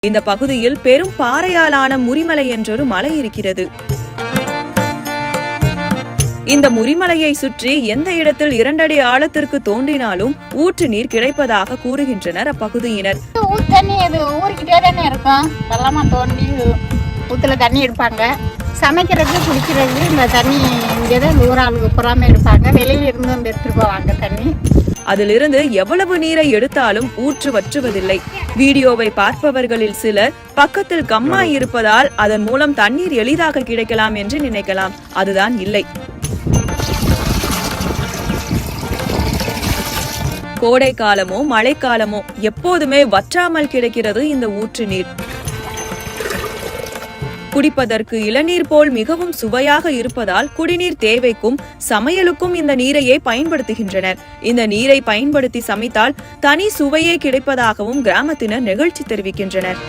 இந்த பகுதியில் பெரும் பாறையாலான முறிமலை என்றொரு மலை இருக்கிறது. இந்த முறிமலையை சுற்றி எந்த இடத்தில் 2 அடி ஆழத்திற்கு தோண்டினாலும் ஊற்று நீர் கிடைப்பதாக கூறுகின்றனர் அப்பகுதியினர். ஊத்துல தண்ணி எடுப்பாங்க, சமைக்கிறது குடிக்கிறது இந்த தண்ணி இங்கேதான் ஊராளுக்கு புறாம எடுப்பாங்க, வெளியில இருந்து வந்து எடுத்துட்டு போவாங்க தண்ணி. அதிலிருந்து எவ்வளவு நீரை எடுத்தாலும் ஊற்று வற்றுவதில்லை. வீடியோவை பார்ப்பவர்களில் சிலர் பக்கத்தில் கம்மாய் இருப்பதால் அதன் மூலம் தண்ணீர் எளிதாக கிடைக்கலாம் என்று நினைக்கலாம். அதுதான் இல்லை. கோடை காலமோ மழைக்காலமோ எப்போதுமே வற்றாமல் கிடைக்கிறது இந்த ஊற்று நீர். குடிப்பதற்கு இளநீர் போல் மிகவும் சுவையாக இருப்பதால் குடிநீர் தேவைக்கும் சமையலுக்கும் இந்த நீரையே பயன்படுத்துகின்றனர். இந்த நீரை பயன்படுத்தி சமைத்தால் தனி சுவையே கிடைப்பதாகவும் கிராமத்தினர் நெகிழ்ச்சி தெரிவிக்கின்றனர்.